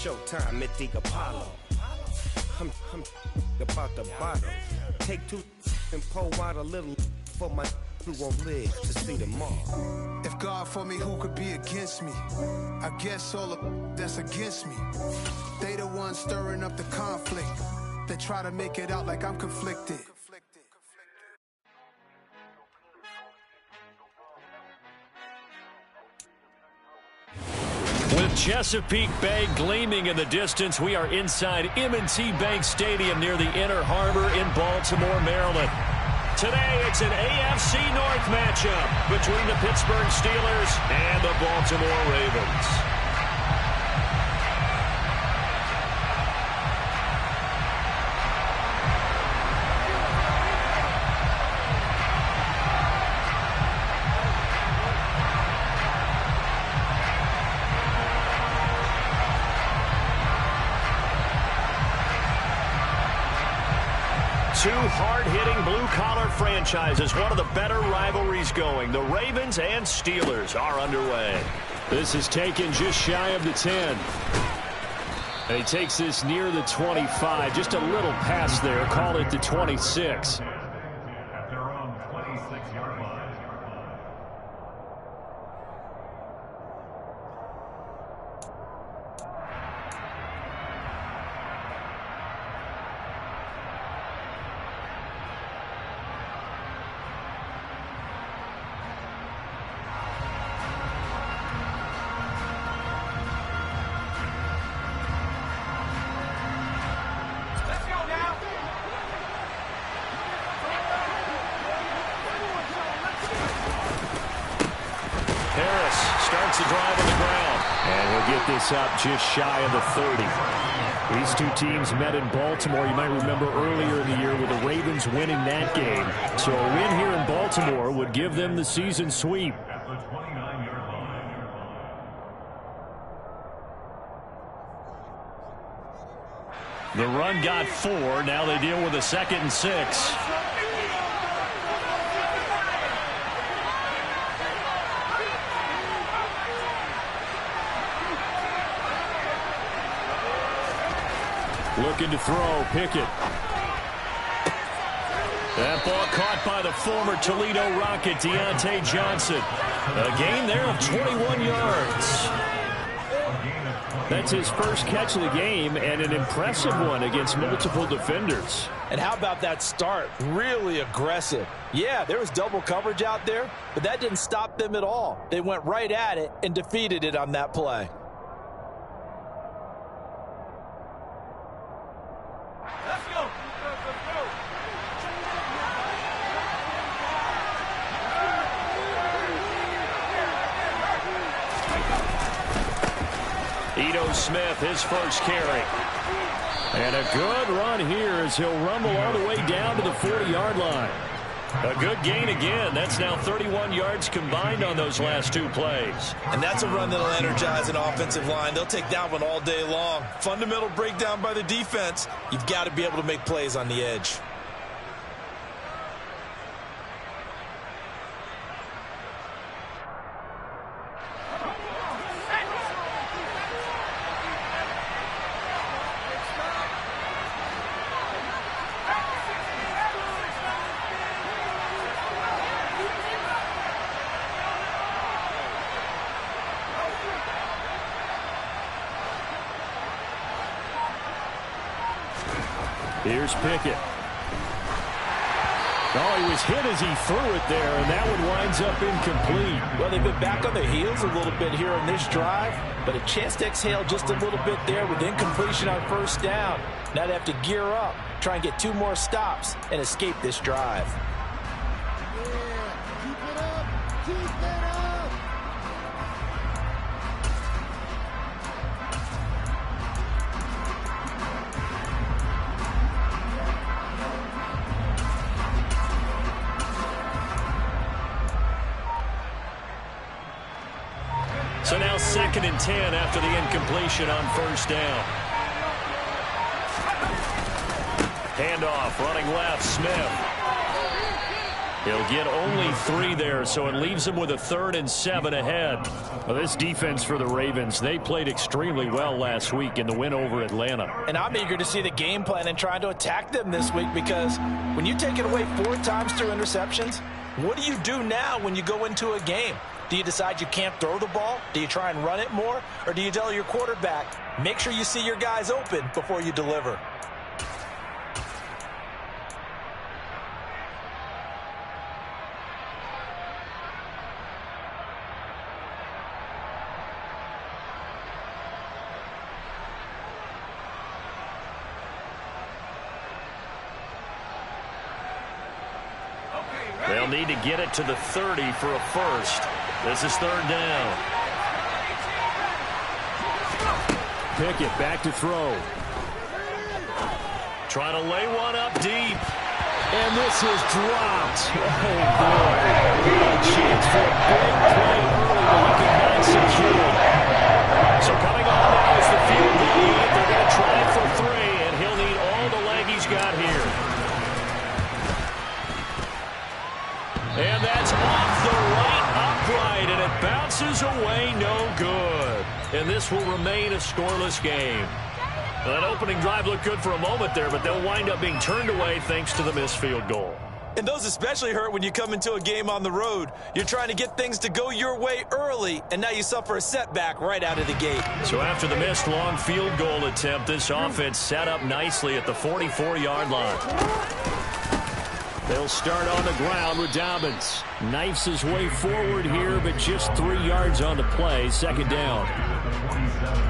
Showtime, mythic Apollo. I'm about the bottom. Take two and pour out a little for my who won't live to see tomorrow. If God for me, who could be against me? I guess all of that's against me. They the ones stirring up the conflict. They try to make it out like I'm conflicted. With Chesapeake Bay gleaming in the distance, we are inside M&T Bank Stadium near the Inner Harbor in Baltimore, Maryland. Today, it's an AFC North matchup between the Pittsburgh Steelers and the Baltimore Ravens. Two hard-hitting blue-collar franchises, one of the better rivalries going. The Ravens and Steelers are underway. This is taken just shy of the 10. And he takes this near the 25. Just a little pass there. Call it the 26. Starts the drive on the ground. And he'll get this up just shy of the 30. These two teams met in Baltimore. You might remember earlier in the year with the Ravens winning that game. So a win here in Baltimore would give them the season sweep. The run got 4. Now they deal with a 2nd and 6. Looking to throw, Pickett. That ball caught by the former Toledo Rocket, Deontay Johnson. A gain there of 21 yards. That's his first catch of the game, and an impressive one against multiple defenders. And how about that start? Really aggressive. Yeah, there was double coverage out there, but that didn't stop them at all. They went right at it and defeated it on that play. Smith, his first carry. And a good run here as he'll rumble all the way down to the 40-yard line. A good gain again. That's now 31 yards combined on those last 2 plays. And that's a run that'll energize an offensive line. They'll take that one all day long. Fundamental breakdown by the defense. You've got to be able to make plays on the edge. Here's Pickett. Oh, he was hit as he threw it there, and that one winds up incomplete. Well, they've been back on their heels a little bit here on this drive, but a chance to exhale just a little bit there with incompletion on first down. Now they have to gear up, try and get 2 more stops, and escape this drive. So now 2nd and 10 after the incompletion on first down. Handoff, running left, Smith. He'll get only 3 there, so it leaves him with a 3rd and 7 ahead. Well, this defense for the Ravens, they played extremely well last week in the win over Atlanta. And I'm eager to see the game plan and trying to attack them this week, because when you take it away 4 times through interceptions, what do you do now when you go into a game? Do you decide you can't throw the ball? Do you try and run it more? Or do you tell your quarterback, make sure you see your guys open before you deliver? They'll need to get it to the 30 for a first. This is 3rd down. Pickett back to throw. Trying to lay one up deep. And this is dropped. Oh, boy. A chance for a big play early, but he could not secure it. So coming on now is the field goal. They're going to try it for 3, and he'll need all the leg he's got here. And that's off the right upright, and it bounces away, no good. And this will remain a scoreless game. Well, that opening drive looked good for a moment there, but they'll wind up being turned away thanks to the missed field goal. And those especially hurt when you come into a game on the road. You're trying to get things to go your way early, and now you suffer a setback right out of the gate. So after the missed long field goal attempt, this offense set up nicely at the 44-yard line. They'll start on the ground with Dobbins. Knifes his way forward here, but just 3 yards on the play. 2nd down.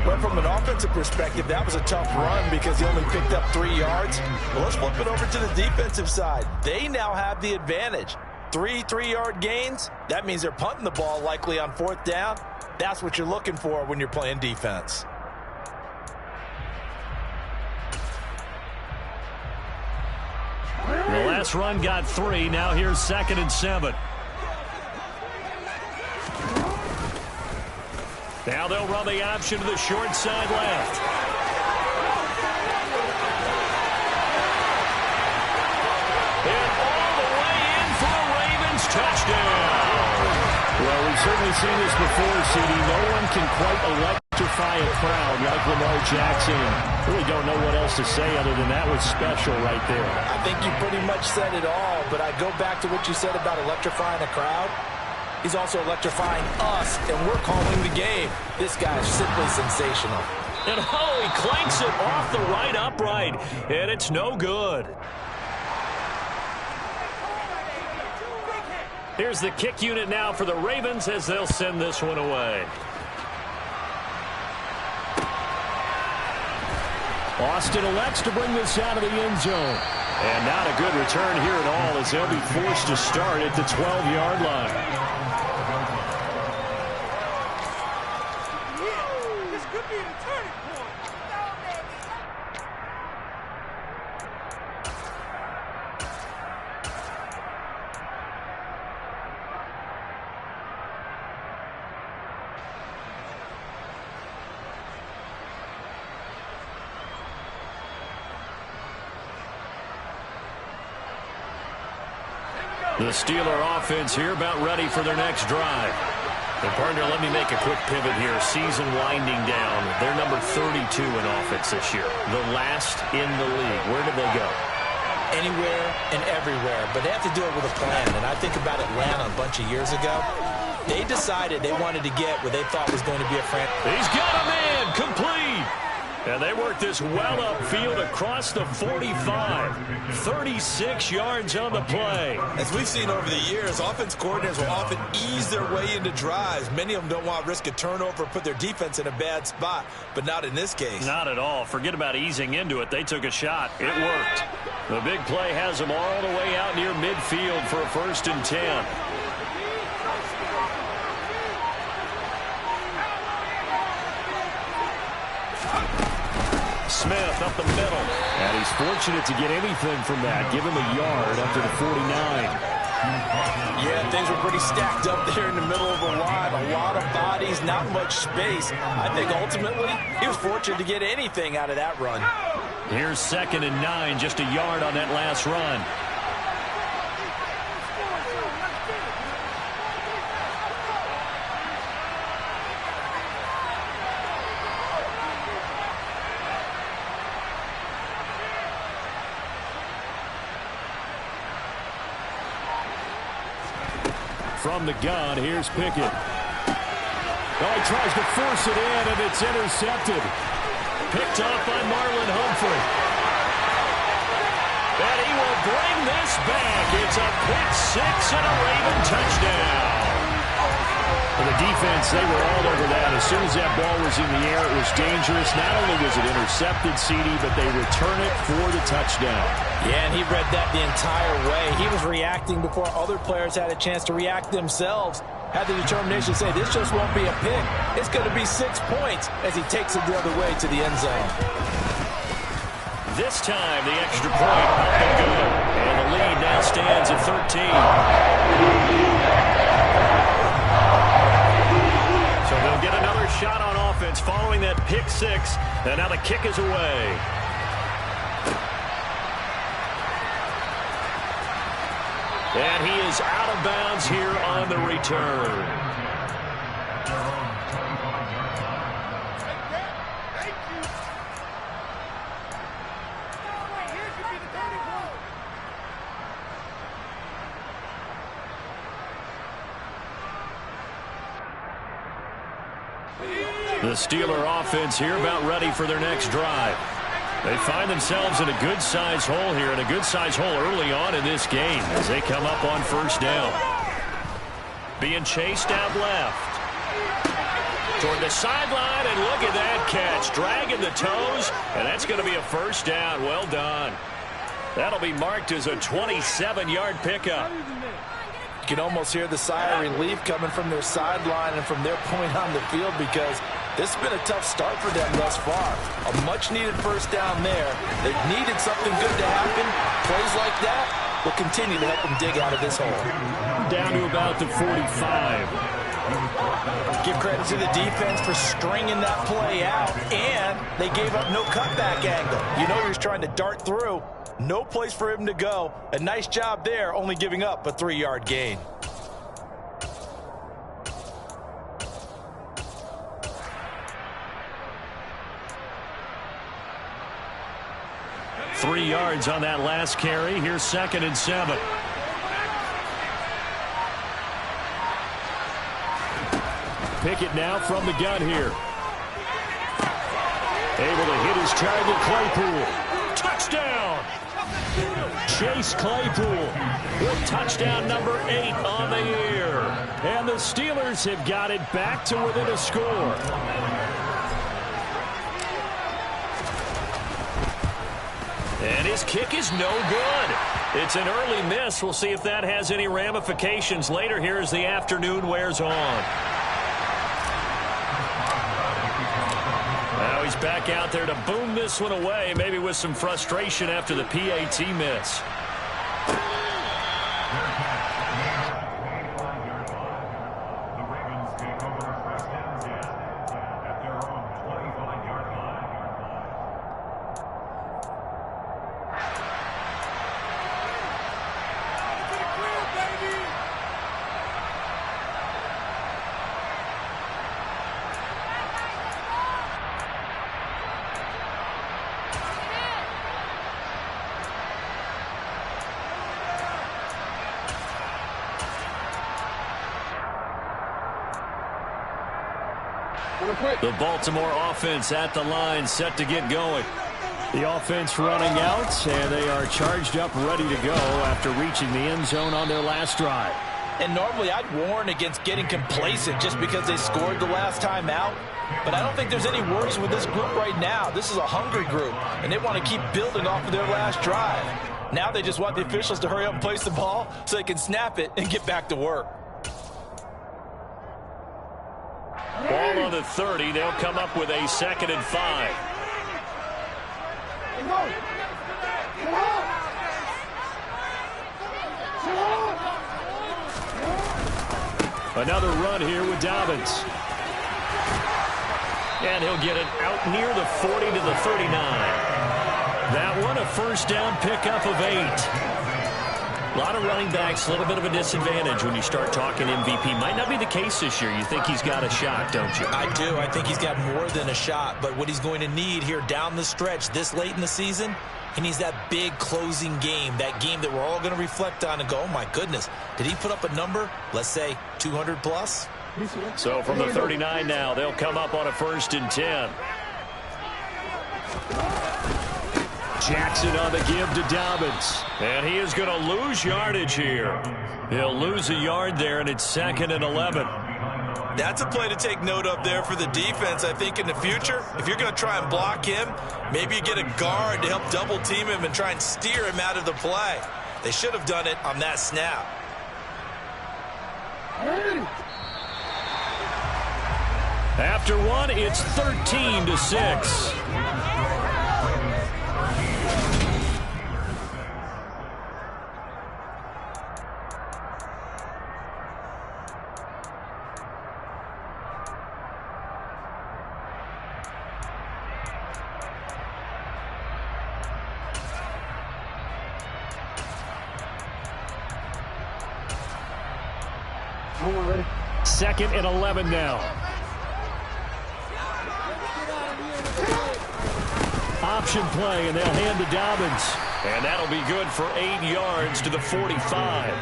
Well, from an offensive perspective, that was a tough run because he only picked up 3 yards. Well, let's flip it over to the defensive side. They now have the advantage. 3 3-yard gains. That means they're punting the ball likely on 4th down. That's what you're looking for when you're playing defense. The last run got 3. Now here's 2nd and 7. Now they'll run the option to the short side left. And all the way in for a Ravens touchdown. Well, we've certainly seen this before, CD. No one can quite electrify a crowd like Lamar Jackson. Really don't know what else to say other than that was special right there. I think you pretty much said it all, but I go back to what you said about electrifying a crowd. He's also electrifying us, and we're calling the game. This guy is simply sensational. And he clanks it off the right upright, and it's no good. Here's the kick unit now for the Ravens as they'll send this one away. Austin elects to bring this out of the end zone. And not a good return here at all as they'll be forced to start at the 12-yard line. This could be the turning point. The Steeler offense here about ready for their next drive. And partner, let me make a quick pivot here. Season winding down. They're number 32 in offense this year. The last in the league. Where did they go? Anywhere and everywhere, but they have to do it with a plan. And I think about Atlanta a bunch of years ago. They decided they wanted to get what they thought was going to be a franchise. He's got a man complete. And they work this well upfield across the 45. 36 yards on the play. As we've seen over the years, offense coordinators will often ease their way into drives. Many of them don't want to risk a turnover or put their defense in a bad spot, but not in this case. Not at all. Forget about easing into it. They took a shot. It worked. The big play has them all the way out near midfield for a 1st and 10. Smith up the middle. And he's fortunate to get anything from that. Give him a yard up to the 49. Yeah, things were pretty stacked up there in the middle of the line. A lot of bodies, not much space. I think ultimately he was fortunate to get anything out of that run. Here's 2nd and 9, just a yard on that last run. From the gun, here's Pickett. Oh, he tries to force it in, and it's intercepted. Picked off by Marlon Humphrey. And he will bring this back. It's a pick six and a Raven touchdown. For the defense, they were all over that. As soon as that ball was in the air, it was dangerous. Not only was it intercepted, CD, but they return it for the touchdown. Yeah, and he read that the entire way. He was reacting before other players had a chance to react themselves. Had the determination to say, this just won't be a pick. It's going to be 6 points as he takes it the other way to the end zone. This time, the extra point up and good. And the lead now stands at 13. So they'll get another shot on offense following that pick six. And now the kick is away. And he is out of bounds here on the return. The Steeler offense here about ready for their next drive. They find themselves in a good-sized hole here, and a good-sized hole early on in this game as they come up on first down. Being chased out left. Toward the sideline, and look at that catch. Dragging the toes, and that's going to be a first down. Well done. That'll be marked as a 27-yard pickup. You can almost hear the sigh of relief coming from their sideline and from their point on the field, because this has been a tough start for them thus far. A much-needed first down there. They've needed something good to happen. Plays like that will continue to help them dig out of this hole. Down to about the 45. Give credit to the defense for stringing that play out, and they gave up no cutback angle. You know he was trying to dart through. No place for him to go. A nice job there, only giving up a 3-yard gain. Three yards on that last carry. Here's 2nd and 7. Pickett now from the gun here. Able to hit his target, Claypool. Touchdown! Chase Claypool with touchdown number 8 on the year. And the Steelers have got it back to within a score. And his kick is no good. It's an early miss. We'll see if that has any ramifications later here as the afternoon wears on. Now he's back out there to boom this one away, maybe with some frustration after the PAT miss. The Baltimore offense at the line, set to get going. The offense running out, and they are charged up, ready to go after reaching the end zone on their last drive. And normally I'd warn against getting complacent just because they scored the last time out. But I don't think there's any worries with this group right now. This is a hungry group, and they want to keep building off of their last drive. Now they just want the officials to hurry up and place the ball so they can snap it and get back to work. Ball on the 30. They'll come up with a 2nd and 5. Another run here with Dobbins. And he'll get it out near the 40 to the 39. That one a first down pickup of 8. A lot of running backs, a little bit of a disadvantage when you start talking MVP. Might not be the case this year. You think he's got a shot, don't you? I do. I think he's got more than a shot. But what he's going to need here down the stretch this late in the season, he needs that big closing game, that game that we're all going to reflect on and go, oh, my goodness, did he put up a number, let's say, 200 plus? So from the 39 now, they'll come up on a 1st and 10. Jackson on the give to Dobbins. And he is going to lose yardage here. He'll lose a yard there, and it's 2nd and 11. That's a play to take note of there for the defense. I think in the future, if you're going to try and block him, maybe you get a guard to help double team him and try and steer him out of the play. They should have done it on that snap. After one, it's 13-6. Second and 11 now. Option play, and they'll hand to Dobbins. And that'll be good for 8 yards to the 45.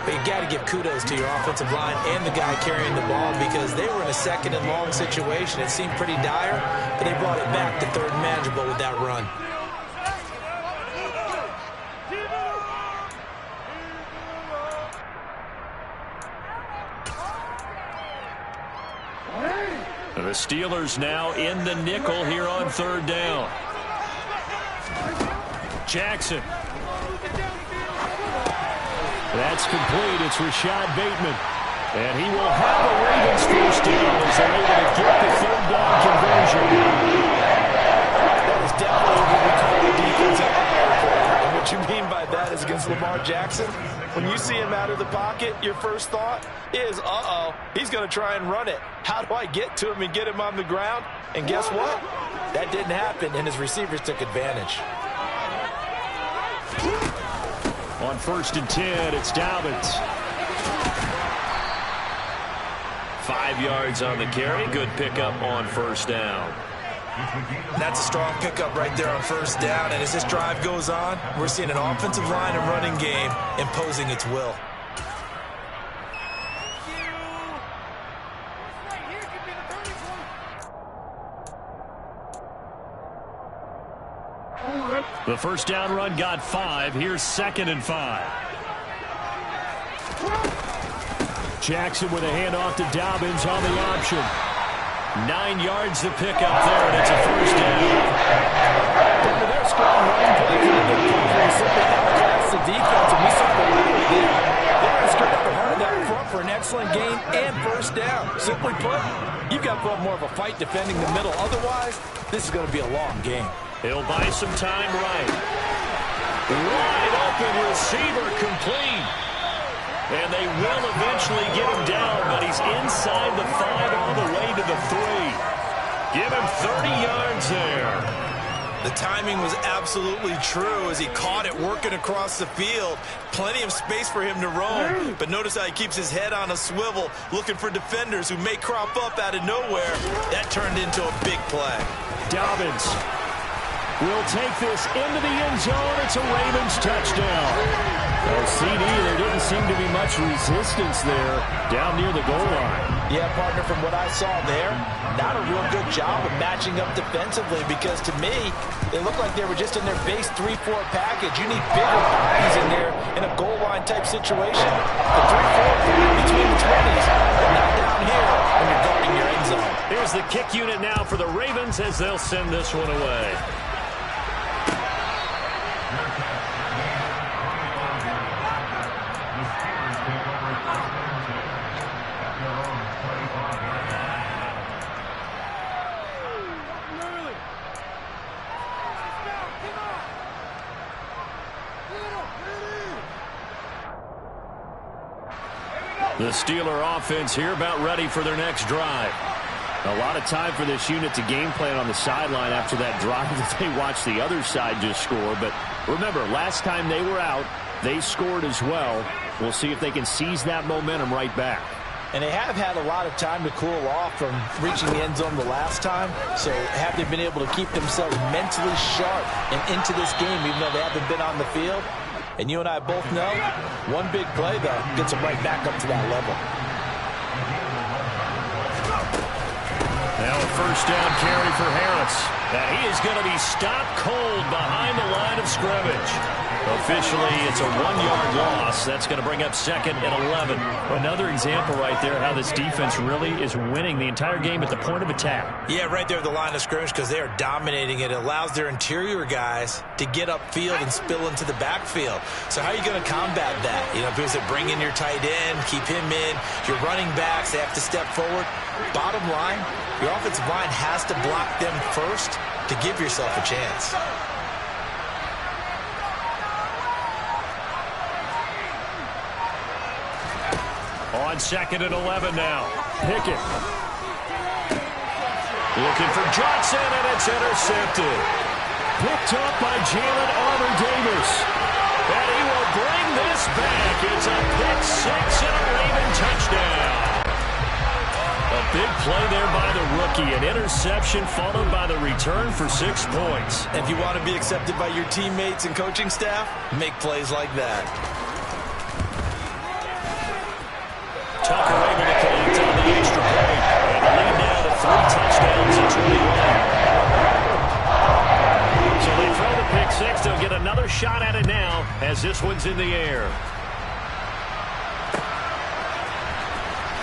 But you got to give kudos to your offensive line and the guy carrying the ball because they were in a 2nd and long situation. It seemed pretty dire, but they brought it back to 3rd and manageable with that run. The Steelers now in the nickel here on 3rd down. Jackson. That's complete. It's Rashad Bateman. And he will have a Ravens 1st down as they're able to get the 3rd down conversion. That is definitely what we call the defensive play. And what you mean by that is against Lamar Jackson, when you see him out of the pocket, your first thought is, uh-oh, he's going to try and run it. How do I get to him and get him on the ground? And guess what? That didn't happen, and his receivers took advantage. On 1st and 10, it's Dobbins. 5 yards on the carry. Good pickup on 1st down. That's a strong pickup right there on 1st down. And as this drive goes on, we're seeing an offensive line and running game imposing its will. The 1st down run got 5. Here's 2nd and 5. Jackson with a handoff to Dobbins on the option. 9 yards to pick up there, and it's a 1st down. They're strong running play. They simply outclass the defense, and we saw the line there. They're going to straight up the heart of that front for an excellent gain and 1st down. Simply put, you've got to put up more of a fight defending the middle. Otherwise, this is going to be a long game. He'll buy some time right. Wide open receiver complete. And they will eventually get him down, but he's inside the 5 all the way to the 3. Give him 30 yards there. The timing was absolutely true as he caught it working across the field. Plenty of space for him to roam, but notice how he keeps his head on a swivel, looking for defenders who may crop up out of nowhere. That turned into a big play. Dobbins will take this into the end zone. It's a Ravens touchdown. Well, CD, there didn't seem to be much resistance there down near the goal line. Yeah, partner, from what I saw there, not a real good job of matching up defensively because to me, it looked like they were just in their base 3-4 package. You need bigger bodies in there in a goal line type situation. The 3-4 between the 20s, but not down here when you're guarding your end zone. Here's the kick unit now for the Ravens as they'll send this one away. The Steeler offense here about ready for their next drive. A lot of time for this unit to game plan on the sideline after that drive that they watched the other side just score. But remember, last time they were out, They scored as well. We'll see if they can seize that momentum right back. And they have had a lot of time to cool off from reaching the end zone the last time. So have they been able to keep themselves mentally sharp and into this game, even though they haven't been on the field? And you and I both know, one big play, though, gets them right back up to that level. Now a first down carry for Harris. And he is going to be stopped cold behind the line of scrimmage. Officially, it's a 1-yard loss. That's going to bring up 2nd and 11. Another example right there how this defense really is winning the entire game at the point of attack. Yeah, right there at the line of scrimmage because they are dominating it. It allows their interior guys to get upfield and spill into the backfield. So how are you going to combat that? You know, because they bring in your tight end, keep him in. Your running backs, they have to step forward. Bottom line, your offensive line has to block them first to give yourself a chance. On 2nd and 11 now. Pickett. Looking for Johnson, and it's intercepted. Picked up by Jalen Armour-Davis. And he will bring this back. It's a pick six and a Raven touchdown. A big play there by the rookie. An interception followed by the return for 6 points. If you want to be accepted by your teammates and coaching staff, make plays like that. Tucker able to connect on the extra point. And the lead now to 3 touchdowns and 21. So they throw the pick six. They'll get another shot at it now as this one's in the air.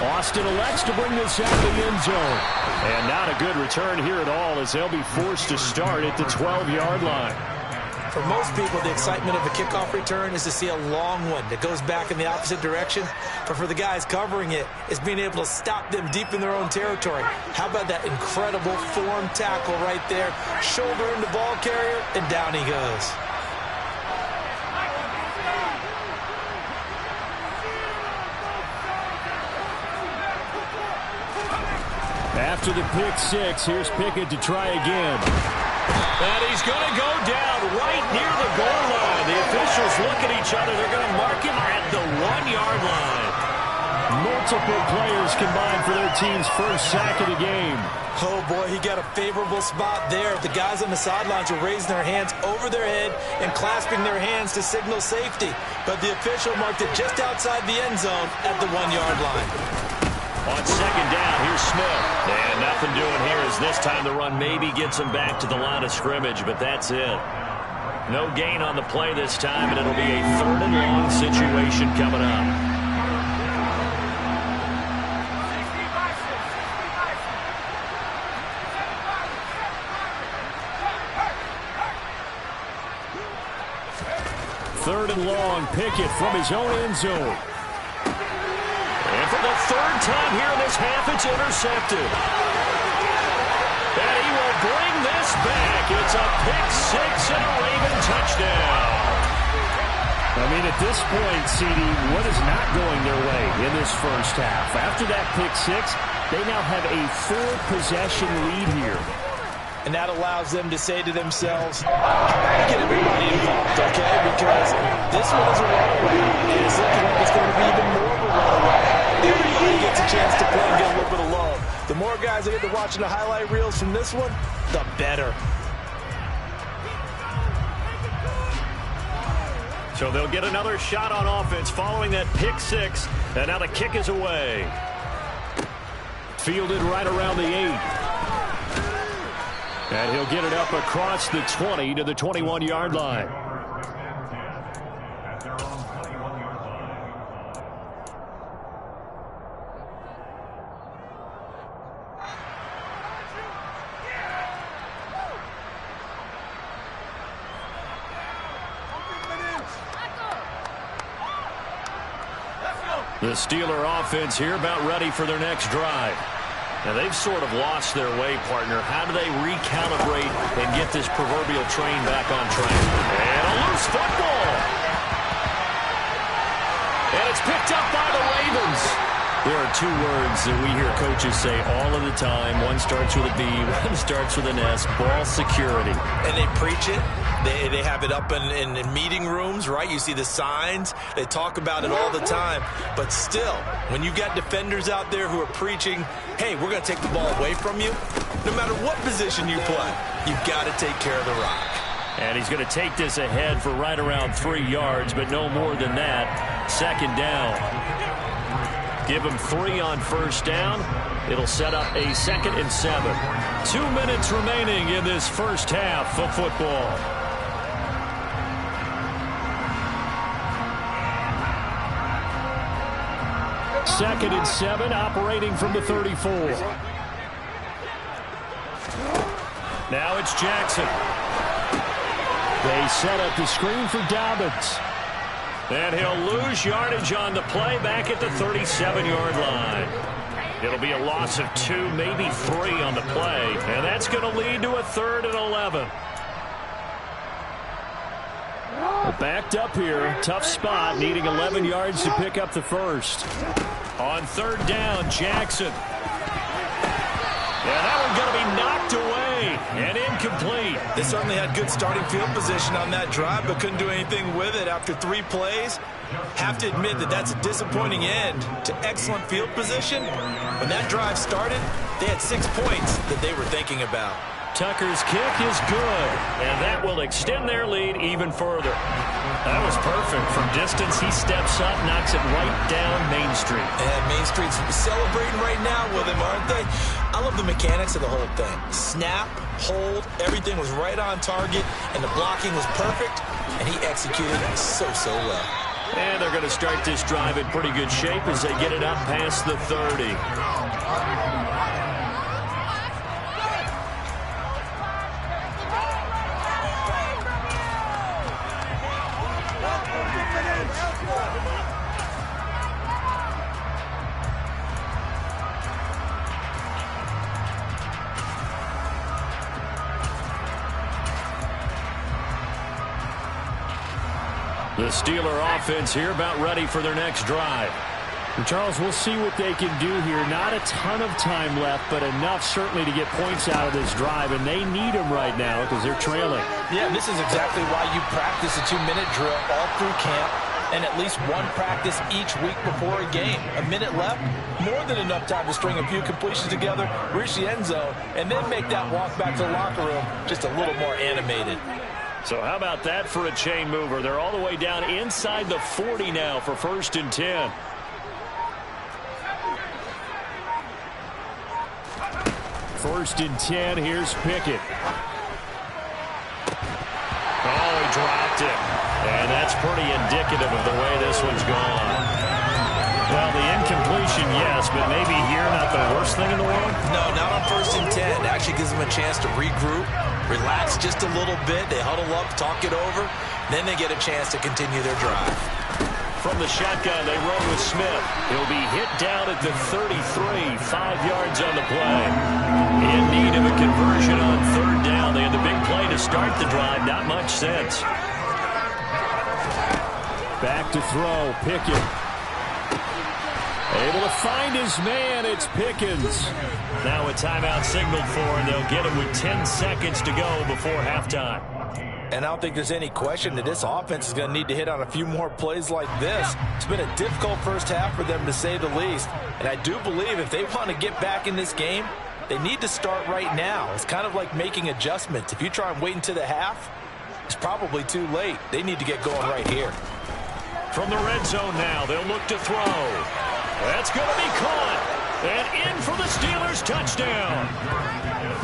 Austin elects to bring this out of the end zone. And not a good return here at all as they'll be forced to start at the 12-yard line. For most people, the excitement of a kickoff return is to see a long one that goes back in the opposite direction. But for the guys covering it, it's being able to stop them deep in their own territory. How about that incredible form tackle right there? Shoulder into ball carrier, and down he goes. After the pick six, here's Pickett to try again. And he's going to go down right near the goal line. The officials look at each other. They're going to mark him at the 1-yard line. Multiple players combined for their team's first sack of the game. Oh, boy, he got a favorable spot there. The guys on the sidelines were raising their hands over their head and clasping their hands to signal safety. But the official marked it just outside the end zone at the 1-yard line. On second down, here's Smith. And nothing doing here as this time the run maybe gets him back to the line of scrimmage, but that's it. No gain on the play this time, and it'll be a 3rd and long situation coming up. Third and long, Pickett from his own end zone. And for the 3rd time here in this half, it's intercepted. And he will bring this back. It's a pick six and a Raven touchdown. I mean, at this point, CD, what is not going their way in this first half? After that pick six, they now have a 4-possession lead here. And that allows them to say to themselves, get everybody involved, okay? Because this one is a runaway, and it's looking like it's going to be even more of a runaway. Everybody gets a chance to play and get a little bit of love. The more guys that get to watching the highlight reels from this one, the better. So they'll get another shot on offense following that pick six. And now the kick is away. Fielded right around the 8. And he'll get it up across the 20 to the 21-yard line. The Steeler offense here about ready for their next drive. Now, they've sort of lost their way, partner. How do they recalibrate and get this proverbial train back on track? And a loose football. And it's picked up by the Ravens. There are 2 words that we hear coaches say all of the time. One starts with a B, one starts with an S. Ball security. And they preach it, They have it up in meeting rooms, right? You see the signs. They talk about it all the time. But still, when you've got defenders out there who are preaching, hey, we're going to take the ball away from you, no matter what position you play, you've got to take care of the rock. And he's going to take this ahead for right around 3 yards, but no more than that. Second down. Give him 3 on first down. It'll set up a 2nd and 7. 2 minutes remaining in this first half of football. Second and 7, operating from the 34. Now it's Jackson. They set up the screen for Dobbins. And he'll lose yardage on the play back at the 37-yard line. It'll be a loss of 2, maybe 3 on the play. And that's going to lead to a 3rd and 11. Backed up here. Tough spot. Needing 11 yards to pick up the first. On 3rd down, Jackson. Yeah, that one's going to be knocked away and incomplete. They certainly had good starting field position on that drive, but couldn't do anything with it after 3 plays. Have to admit that that's a disappointing end to excellent field position. When that drive started, they had 6 points that they were thinking about. Tucker's kick is good, and that will extend their lead even further. That was perfect. From distance, he steps up, knocks it right down Main Street. And Main Street's celebrating right now with him, aren't they? I love the mechanics of the whole thing. Snap, hold, everything was right on target, and the blocking was perfect, and he executed so well. And they're going to start this drive in pretty good shape as they get it up past the 30. The Steeler offense here about ready for their next drive. And Charles, we'll see what they can do here. Not a ton of time left, but enough certainly to get points out of this drive, and they need them right now because they're trailing. Yeah, this is exactly why you practice a 2-minute drill all through camp and at least one practice each week before a game. A minute left, more than enough time to string a few completions together, reach the end zone, and then make that walk back to the locker room just a little more animated. So how about that for a chain mover? They're all the way down inside the 40 now for 1st and 10. First and 10, here's Pickett. Oh, he dropped it. And that's pretty indicative of the way this one's gone. Well, the incompletion, yes, but maybe here not the worst thing in the world? No, not on 1st and 10. It actually gives them a chance to regroup, relax just a little bit. They huddle up, talk it over. Then they get a chance to continue their drive. From the shotgun, they run with Smith. He'll be hit down at the 33, 5 yards on the play. In need of a conversion on 3rd down. They had the big play to start the drive. Not much sense. Back to throw, Pickett. Able to find his man, it's Pickens. Now a timeout signaled for, and they'll get him with 10 seconds to go before halftime. And I don't think there's any question that this offense is going to need to hit on a few more plays like this. It's been a difficult first half for them, to say the least. And I do believe if they want to get back in this game, they need to start right now. It's kind of like making adjustments. If you try and wait until the half, it's probably too late. They need to get going right here. From the red zone now, they'll look to throw. That's going to be caught. And in for the Steelers touchdown.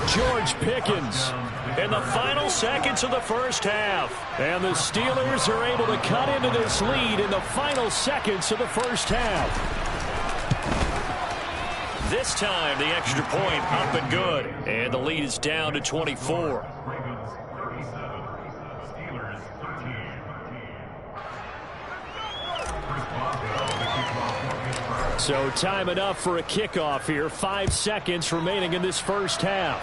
George Pickens in the final seconds of the first half. And the Steelers are able to cut into this lead in the final seconds of the first half. This time, the extra point up and good. And the lead is down to 24. So time enough for a kickoff here. 5 seconds remaining in this first half.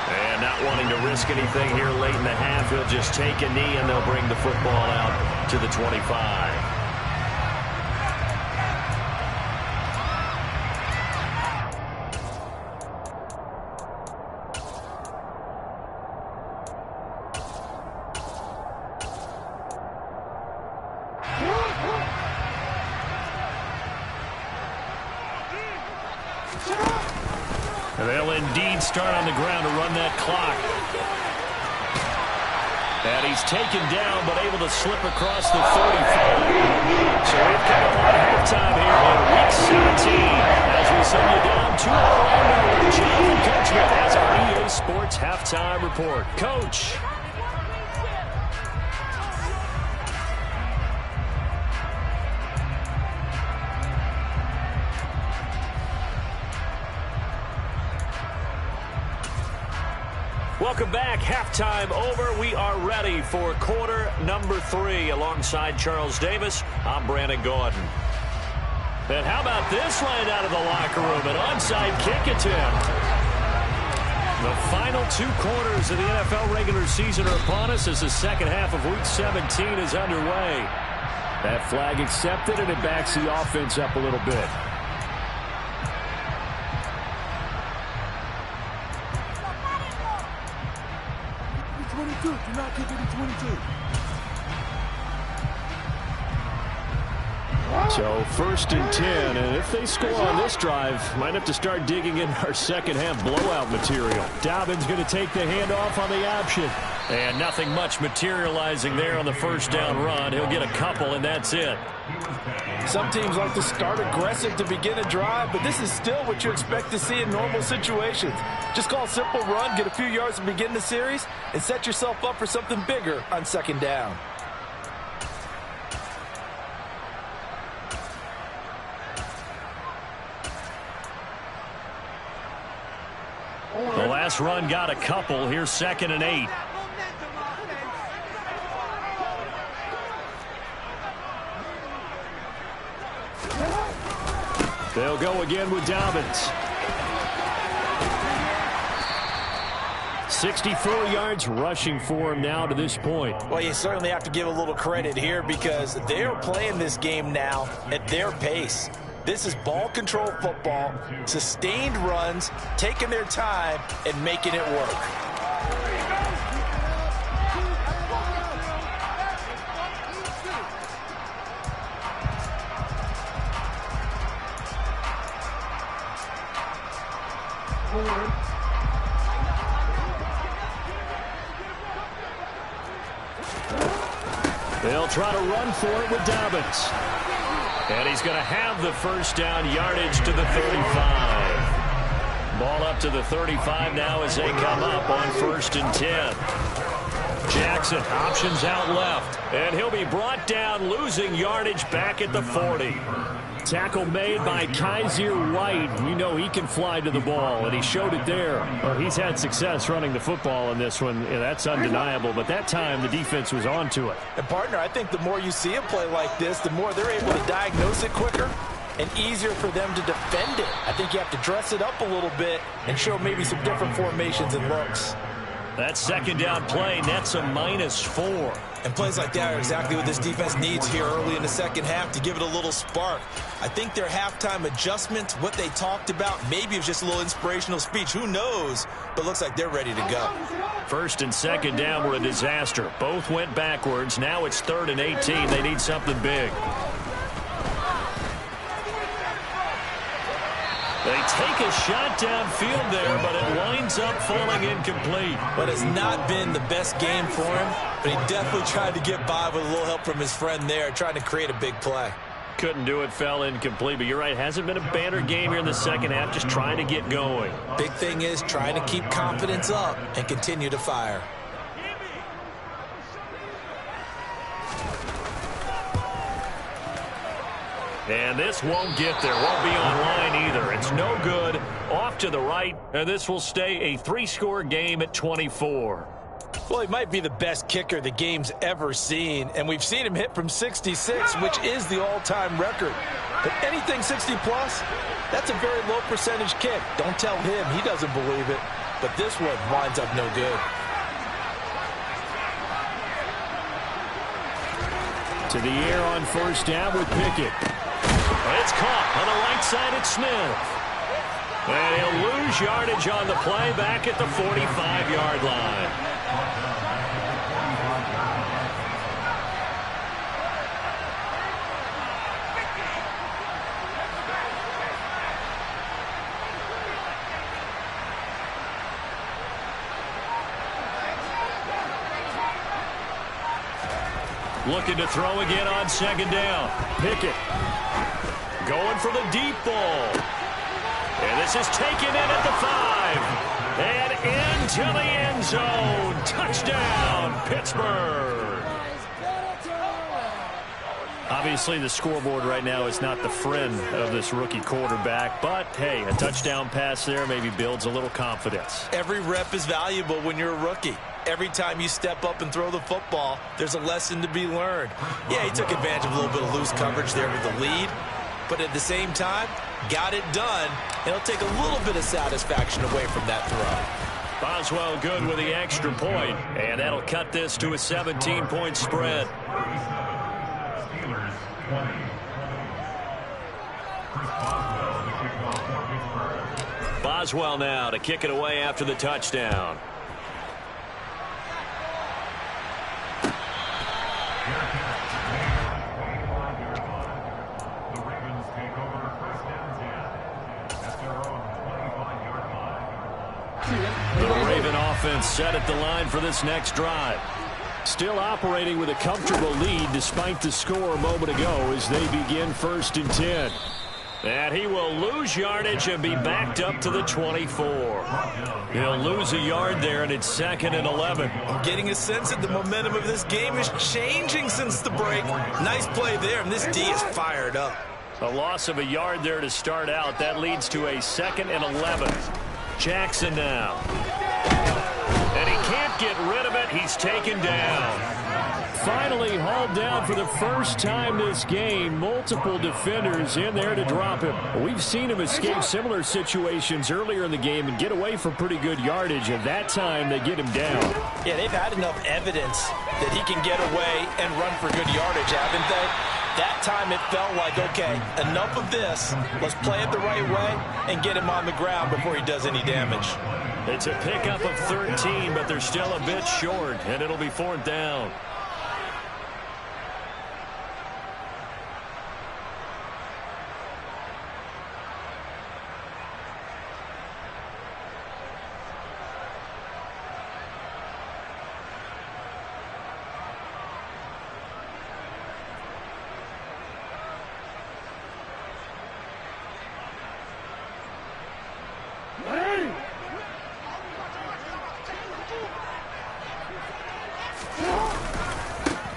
And not wanting to risk anything here late in the half, he'll just take a knee and they'll bring the football out to the 25. And they'll indeed start on the ground to run that clock. And he's taken down, but able to slip across the 35. So we've come upon halftime here in Week 17. As we send you down to Orlando with Jonathan Coachman as our EA Sports Halftime Report. Coach. Welcome back. Halftime over. We are ready for quarter number 3. Alongside Charles Davis, I'm Brandon Gordon. And how about this line out of the locker room? An onside kick attempt. The final 2 quarters of the NFL regular season are upon us as the second half of Week 17 is underway. That flag accepted, and it backs the offense up a little bit. Do not kick it to 22. So 1st and 10, and if they score on this drive, might have to start digging in our second half blowout material. Dobbins going to take the handoff on the option. And nothing much materializing there on the first down run. He'll get a couple, and that's it. Some teams like to start aggressive to begin a drive, but this is still what you expect to see in normal situations. Just call a simple run, get a few yards to begin the series, and set yourself up for something bigger on second down. The last run got a couple. Here's 2nd and 8. They'll go again with Dobbins. 64 yards rushing for him now to this point. Well, you certainly have to give a little credit here because they're playing this game now at their pace. This is ball control football, sustained runs, taking their time, and making it work. They'll try to run for it with Dobbins. And he's going to have the first down, yardage to the 35. Ball up to the 35 now as they come up on 1st and 10. Jackson, options out left. And he'll be brought down, losing yardage back at the 40. Tackle made by Kaiser White. We know he can fly to the ball, and he showed it there. Well, he's had success running the football in this one. Yeah, that's undeniable, but that time the defense was on to it. And, partner, I think the more you see a play like this, the more they're able to diagnose it quicker and easier for them to defend it. I think you have to dress it up a little bit and show maybe some different formations and looks. That second down play nets a -4. And plays like that are exactly what this defense needs here early in the second half to give it a little spark. I think their halftime adjustments, what they talked about, maybe it was just a little inspirational speech. Who knows? But looks like they're ready to go. 1st and 2nd down were a disaster. Both went backwards. Now it's 3rd and 18. They need something big. They take a shot downfield there, but it winds up falling incomplete. But it's not been the best game for him, but he definitely tried to get by with a little help from his friend there, trying to create a big play. Couldn't do it, fell incomplete, but you're right, hasn't been a banner game here in the second half, just trying to get going. Big thing is trying to keep confidence up and continue to fire. And this won't get there. Won't be online either. It's no good. Off to the right. And this will stay a 3-score game at 24. Well, he might be the best kicker the game's ever seen. And we've seen him hit from 66, which is the all-time record. But anything 60-plus, that's a very low percentage kick. Don't tell him he doesn't believe it. But this one winds up no good. To the air on 1st down with Pickett. It's caught on the right side at Smith. And he'll lose yardage on the play back at the 45-yard line. Looking to throw again on second down. Pickett going for the deep ball. And this is taken in at the 5. And into the end zone. Touchdown, Pittsburgh. Obviously, the scoreboard right now is not the friend of this rookie quarterback. But, hey, a touchdown pass there maybe builds a little confidence. Every rep is valuable when you're a rookie. Every time you step up and throw the football, there's a lesson to be learned. Yeah, he took advantage of a little bit of loose coverage there with the lead. But at the same time, got it done. It'll take a little bit of satisfaction away from that throw. Boswell good with the extra point. And that'll cut this to a 17-point spread. Boswell now to kick it away after the touchdown. The Raven offense set at the line for this next drive. Still operating with a comfortable lead despite the score a moment ago as they begin 1st and 10. And he will lose yardage and be backed up to the 24. He'll lose a yard there, and it's 2nd and 11. I'm getting a sense that the momentum of this game is changing since the break. Nice play there, and this D is fired up. A loss of a yard there to start out. That leads to a 2nd and 11. Jackson now. And he can't get rid of it. He's taken down. Finally hauled down for the first time this game. Multiple defenders in there to drop him. We've seen him escape similar situations earlier in the game and get away for pretty good yardage. And that time they get him down. Yeah, they've had enough evidence that he can get away and run for good yardage, haven't they? That time it felt like, okay, enough of this. Let's play it the right way and get him on the ground before he does any damage. It's a pickup of 13, but they're still a bit short, and it'll be 4th down.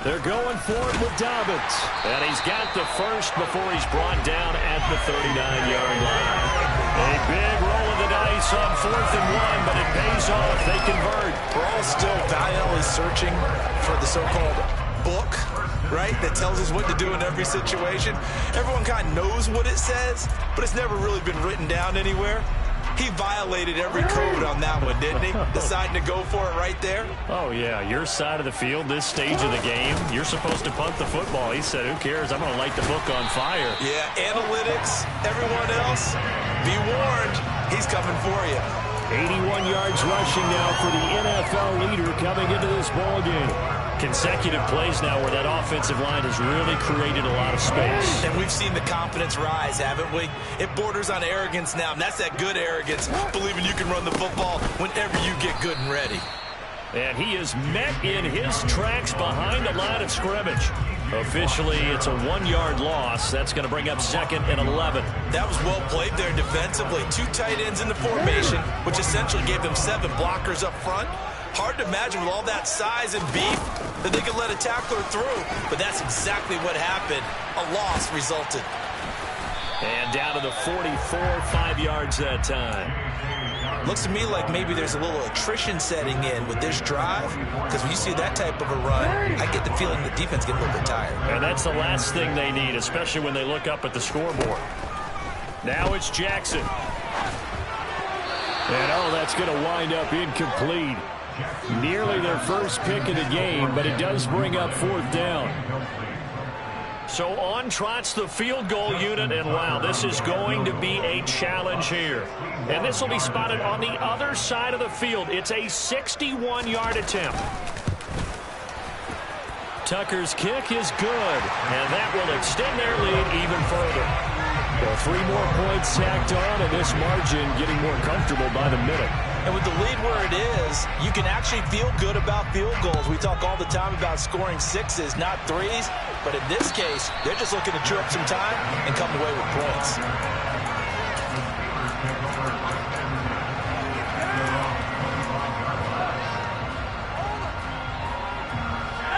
They're going for it with Dobbins. And he's got the first before he's brought down at the 39-yard line. A big roll of the dice on 4th and 1, but it pays off. They convert. We're all still valiantly searching for the so-called book, right, that tells us what to do in every situation. Everyone kind of knows what it says, but it's never really been written down anywhere. He violated every code on that one, didn't he? Deciding to go for it right there. Oh, yeah. Your side of the field, this stage of the game, you're supposed to punt the football. He said, who cares? I'm going to light the book on fire. Yeah, analytics, everyone else, be warned. He's coming for you. 81 yards rushing now for the NFL leader coming into this ball game. Consecutive plays now where that offensive line has really created a lot of space. And we've seen the confidence rise, haven't we? It borders on arrogance now, and that's that good arrogance, believing you can run the football whenever you get good and ready. And he is met in his tracks behind the line of scrimmage. Officially, it's a 1-yard loss. That's going to bring up 2nd and 11. That was well played there defensively. 2 tight ends in the formation, which essentially gave them 7 blockers up front. Hard to imagine with all that size and beef that they could let a tackler through. But that's exactly what happened. A loss resulted. And down to the 44, 5 yards that time. Looks to me like maybe there's a little attrition setting in with this drive. Because when you see that type of a run, I get the feeling the defense gets a little bit tired. And that's the last thing they need, especially when they look up at the scoreboard. Now it's Jackson. And that's going to wind up incomplete. Nearly their first pick of the game, but it does bring up 4th down. So on trots the field goal unit, and wow, this is going to be a challenge here. And this will be spotted on the other side of the field. It's a 61-yard attempt. Tucker's kick is good, and that will extend their lead even further. Well, 3 more points tacked on, and this margin getting more comfortable by the minute. And with the lead where it is, you can actually feel good about field goals. We talk all the time about scoring 6s, not 3s. But in this case, they're just looking to chew up some time and come away with points.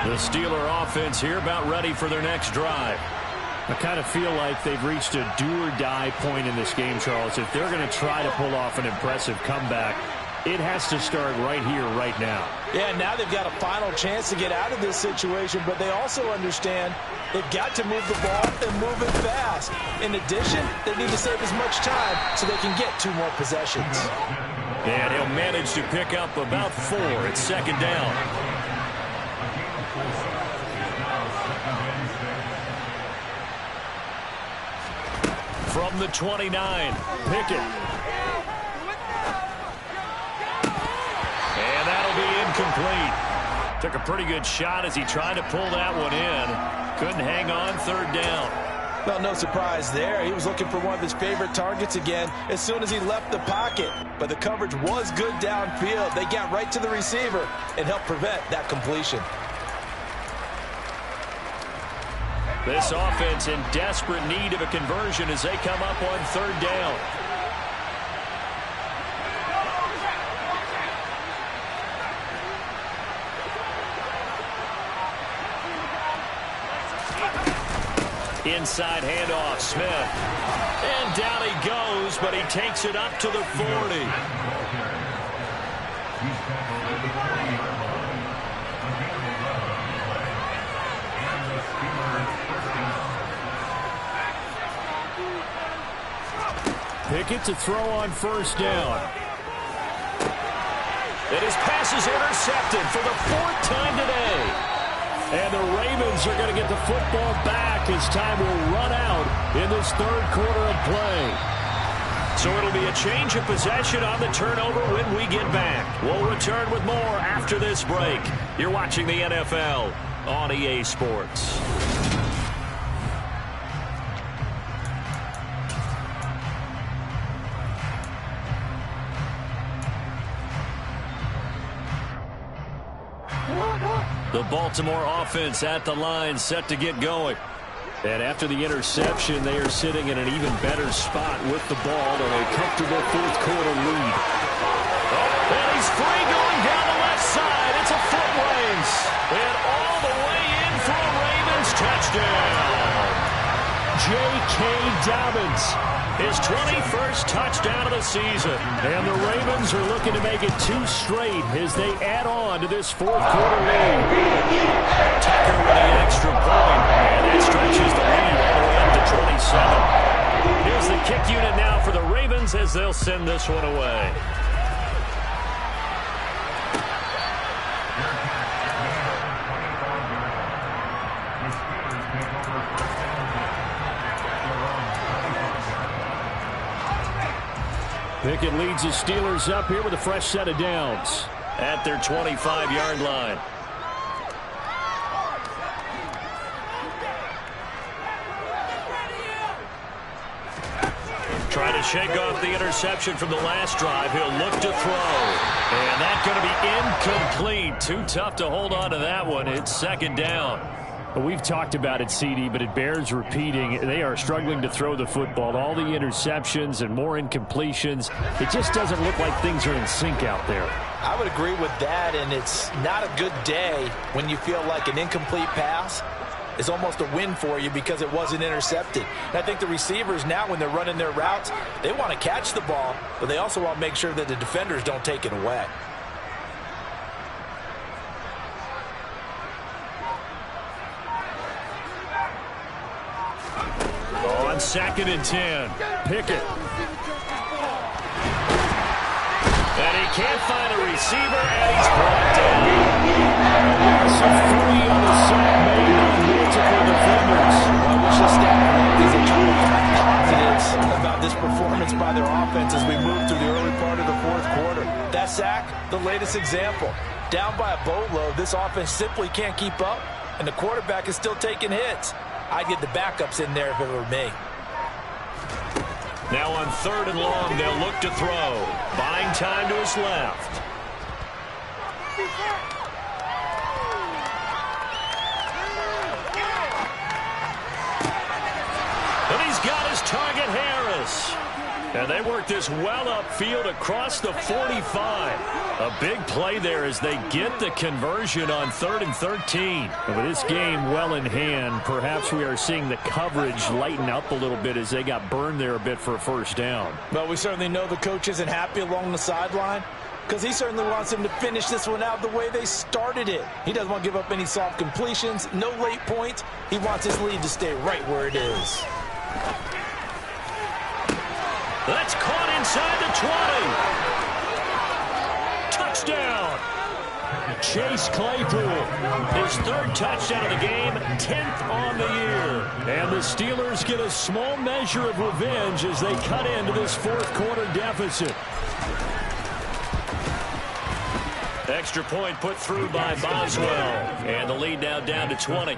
The Steeler offense here about ready for their next drive. I kind of feel like they've reached a do-or-die point in this game, Charles. If they're going to try to pull off an impressive comeback, it has to start right here, right now. Yeah, now they've got a final chance to get out of this situation, but they also understand they've got to move the ball and move it fast. In addition, they need to save as much time so they can get 2 more possessions. And he'll manage to pick up about 4. It's second down. From the 29, Pickett. And that'll be incomplete. Took a pretty good shot as he tried to pull that one in. Couldn't hang on, third down. Well, no surprise there. He was looking for one of his favorite targets again as soon as he left the pocket. But the coverage was good downfield. They got right to the receiver and helped prevent that completion. This offense in desperate need of a conversion as they come up on third down. Inside handoff, Smith. And down he goes, but he takes it up to the 40. Pickett to throw on first down. And his pass is intercepted for the 4th time today. And the Ravens are going to get the football back as time will run out in this 3rd quarter of play. So it'll be a change of possession on the turnover when we get back. We'll return with more after this break. You're watching the NFL on EA Sports. The Baltimore offense at the line, set to get going. And after the interception, they are sitting in an even better spot with the ball and a comfortable 4th quarter lead. Oh, and he's free going down the left side. It's a foot race. And all the way in for a Ravens touchdown. J.K. Dobbins, his 21st touchdown of the season. And the Ravens are looking to make it 2 straight as they add on to this 4th quarter lead. Tucker with an extra point, and that stretches the lead all the way up to 27. Here's the kick unit now for the Ravens as they'll send this one away. Pickett leads the Steelers up here with a fresh set of downs at their 25-yard line. Trying to shake off the interception from the last drive. He'll look to throw. And that's going to be incomplete. Too tough to hold on to that one. It's second down. Well, we've talked about it, CD, but it bears repeating. They are struggling to throw the football. All the interceptions and more incompletions. It just doesn't look like things are in sync out there. I would agree with that, and it's not a good day when you feel like an incomplete pass is almost a win for you because it wasn't intercepted. And I think the receivers now, when they're running their routes, they want to catch the ball, but they also want to make sure that the defenders don't take it away. On 2nd and 10, Pickett. And he can't find a receiver, and he's brought down. Loss of 3 on the sack made on multiple defenders. I wish the stat is a try to find positives about this performance by their offense as we move through the early part of the 4th quarter. That sack, the latest example. Down by a boatload, this offense simply can't keep up, and the quarterback is still taking hits. I'd get the backups in there if it were me. Now on 3rd and long, they'll look to throw. Buying time to his left. And he's got his target, Harris. And they work this well upfield across the 45. A big play there as they get the conversion on 3rd and 13. And with this game well in hand, perhaps we are seeing the coverage lighten up a little bit as they got burned there a bit for a first down. Well, we certainly know the coach isn't happy along the sideline because he certainly wants them to finish this one out the way they started it. He doesn't want to give up any soft completions, no late points. He wants his lead to stay right where it is. That's caught inside the 20. Touchdown. Chase Claypool, his 3rd touchdown of the game, 10th on the year. And the Steelers get a small measure of revenge as they cut into this 4th quarter deficit. Extra point put through by Boswell. And the lead now down to 20.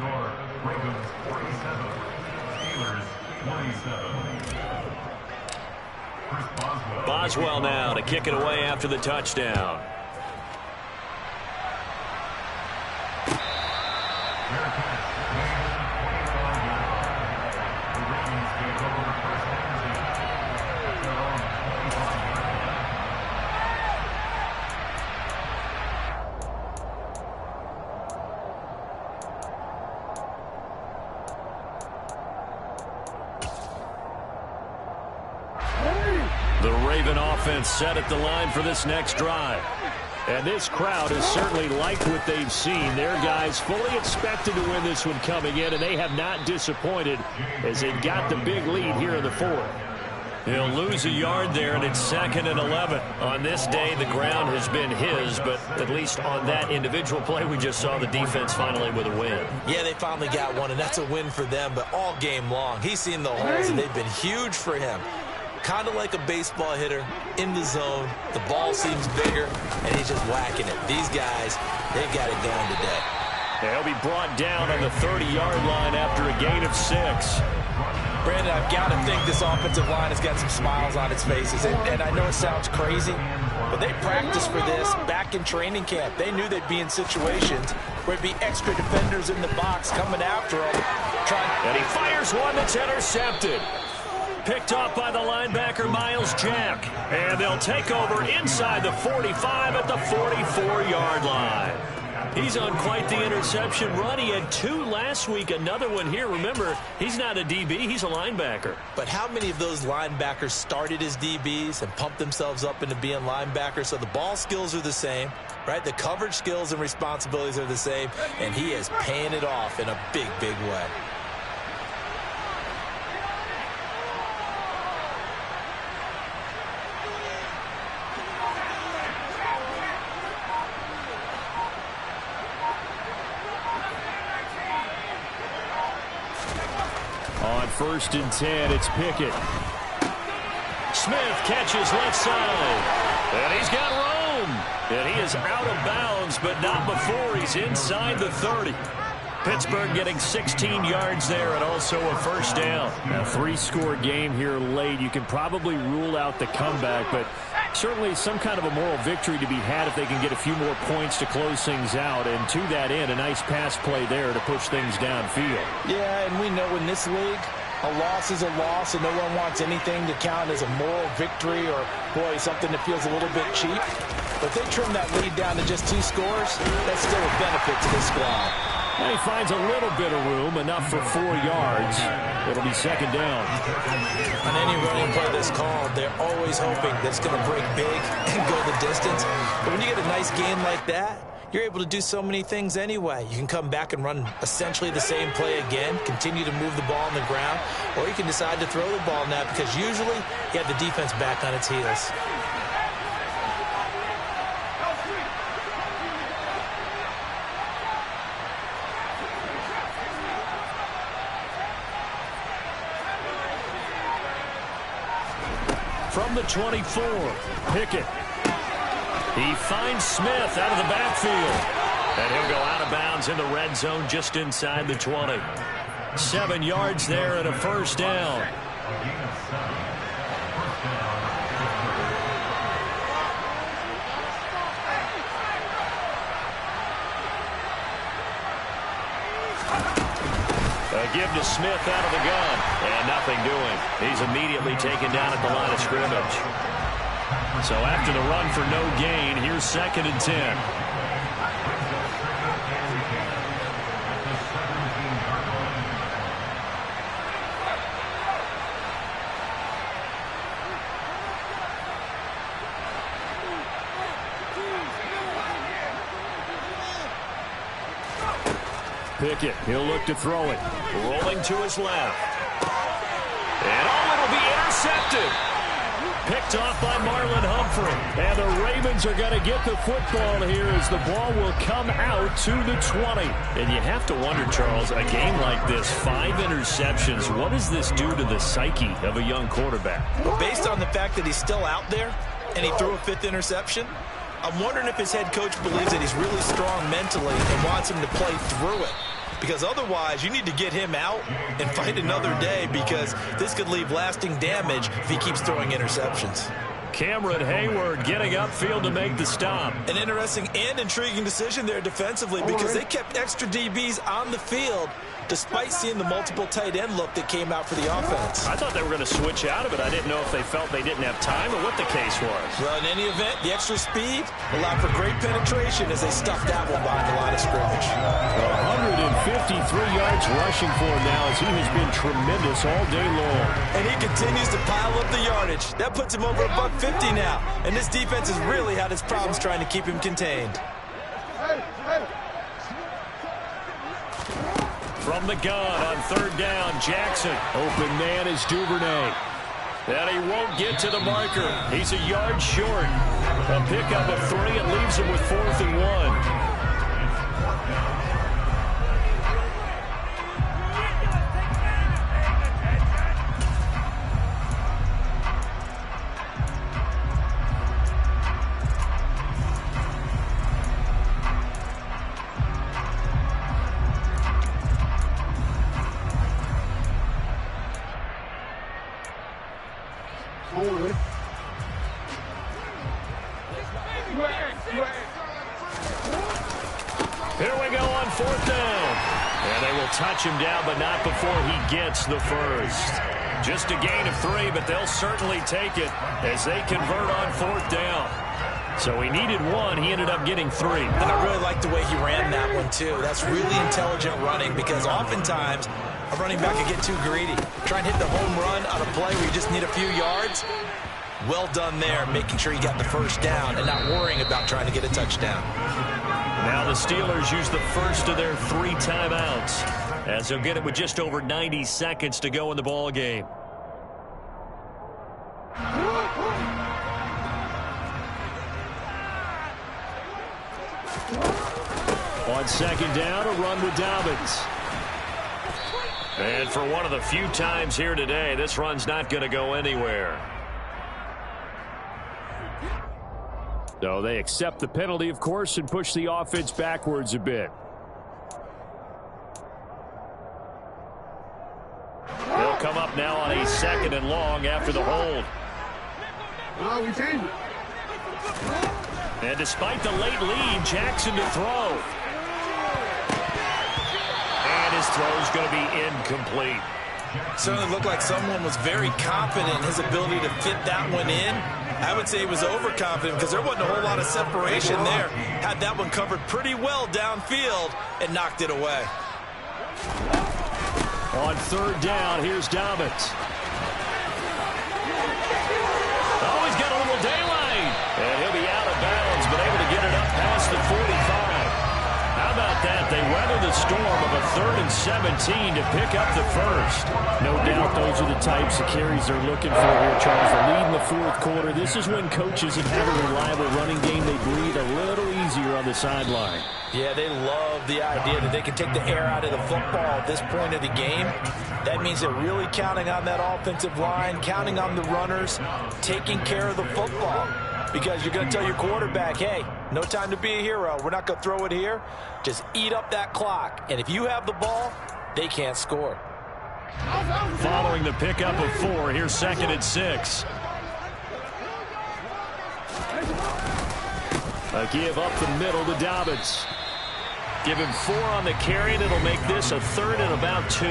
Boswell now to kick it away after the touchdown. The Raven offense set at the line for this next drive. And this crowd has certainly liked what they've seen. Their guys fully expected to win this one coming in, and they have not disappointed as they got the big lead here in the 4th. He'll lose a yard there, and it's 2nd and 11. On this day, the ground has been his, but at least on that individual play, we just saw the defense finally with a win. Yeah, they finally got one, and that's a win for them, but all game long, he's seen the holes, and they've been huge for him. Kind of like a baseball hitter in the zone. The ball seems bigger, and he's just whacking it. These guys, they've got it going today. They'll be brought down on the 30-yard line after a gain of 6. Brandon, I've got to think this offensive line has got some smiles on its faces. And I know it sounds crazy, but they practiced for this back in training camp. They knew they'd be in situations where it'd be extra defenders in the box coming after them. And he fires one that's intercepted. Picked off by the linebacker, Miles Jack. And they'll take over inside the 45 at the 44-yard line. He's on quite the interception run. He had 2 last week, another one here. Remember, he's not a DB, he's a linebacker. But how many of those linebackers started as DBs and pumped themselves up into being linebackers? So the ball skills are the same, right? The coverage skills and responsibilities are the same, and he is paying it off in a big, big way. On 1st and 10, it's Pickett. Smith catches left side. And he's got room. And he is out of bounds, but not before he's inside the 30. Pittsburgh getting 16 yards there and also a first down. A 3-score game here late. You can probably rule out the comeback, but certainly some kind of a moral victory to be had if they can get a few more points to close things out. And to that end, a nice pass play there to push things downfield. Yeah, and we know in this league, a loss is a loss, and no one wants anything to count as a moral victory or, boy, something that feels a little bit cheap. But if they trim that lead down to just 2 scores, that's still a benefit to this squad. And he finds a little bit of room, enough for 4 yards. It'll be 2nd down. On any running play that's called, they're always hoping that it's going to break big and go the distance. But when you get a nice game like that, you're able to do so many things anyway. You can come back and run essentially the same play again, continue to move the ball on the ground, or you can decide to throw the ball now because usually you have the defense back on its heels. From the 24, Pickett. He finds Smith out of the backfield. And he'll go out of bounds in the red zone just inside the 20. 7 yards there and a first down. A give to Smith out of the gun. And nothing doing. He's immediately taken down at the line of scrimmage. So after the run for no gain, here's 2nd and 10. Pickett, he'll look to throw it. Rolling to his left. And it'll be intercepted. Picked off by Marlon Humphrey. And the Ravens are going to get the football here as the ball will come out to the 20. And you have to wonder, Charles, a game like this, 5 interceptions, what does this do to the psyche of a young quarterback? Well, based on the fact that he's still out there and he threw a 5th interception, I'm wondering if his head coach believes that he's really strong mentally and wants him to play through it. Because otherwise, you need to get him out and fight another day, because this could leave lasting damage if he keeps throwing interceptions. Cameron Hayward getting upfield to make the stop. An interesting and intriguing decision there defensively, because they kept extra DBs on the field despite seeing the multiple tight end look that came out for the offense. I thought they were going to switch out of it. I didn't know if they felt they didn't have time or what the case was. Well, in any event, the extra speed allowed for great penetration as they stuffed that one behind the line of scrimmage. 153 yards rushing for him now, as he has been tremendous all day long. And he continues to pile up the yardage. That puts him over $150 now. And this defense has really had its problems trying to keep him contained. From the gun on 3rd down, Jackson. Open man is Duvernay. And he won't get to the marker. He's a yard short. A pickup of 3 and leaves him with 4th and 1. Here we go on 4th down. And they will touch him down, but not before he gets the first. Just a gain of 3, but they'll certainly take it as they convert on 4th down. So he needed 1. He ended up getting 3. And I really like the way he ran that one, too. That's really intelligent running, because oftentimes a running back can get too greedy. Try and hit the home run on a play where you just need a few yards. Well done there, making sure you got the first down and not worrying about trying to get a touchdown. Now the Steelers use the first of their 3 timeouts, as they'll get it with just over 90 seconds to go in the ball game. On 2nd down, a run with Dobbins. And for one of the few times here today, this run's not going to go anywhere. So they accept the penalty, of course, and push the offense backwards a bit. They'll come up now on a 2nd and long after the hold. And despite the late lead, Jackson to throw. And his throw's going to be incomplete. Certainly looked like someone was very confident in his ability to fit that one in. I would say he was overconfident, because there wasn't a whole lot of separation there. Had that one covered pretty well downfield and knocked it away. On 3rd down, here's Dobbins. Oh, he's got a little daylight. And he'll be out of bounds, but able to get it up past the 45. How about that? They weather the storm of a 3rd and 17 to pick up the first. No doubt those are the types of carries they're looking for here, Charles. They're leading the 4th quarter. This is when coaches that have a reliable running game, they breathe a little easier on the sideline. Yeah, they love the idea that they can take the air out of the football at this point of the game. That means they're really counting on that offensive line, counting on the runners, taking care of the football. Because you're going to tell your quarterback, hey, no time to be a hero. We're not going to throw it here. Just eat up that clock. And if you have the ball, they can't score. Following the pickup of 4, here's 2nd and 6. A give up the middle to Dobbins. Give him 4 on the carry, and it'll make this a 3rd and about 2.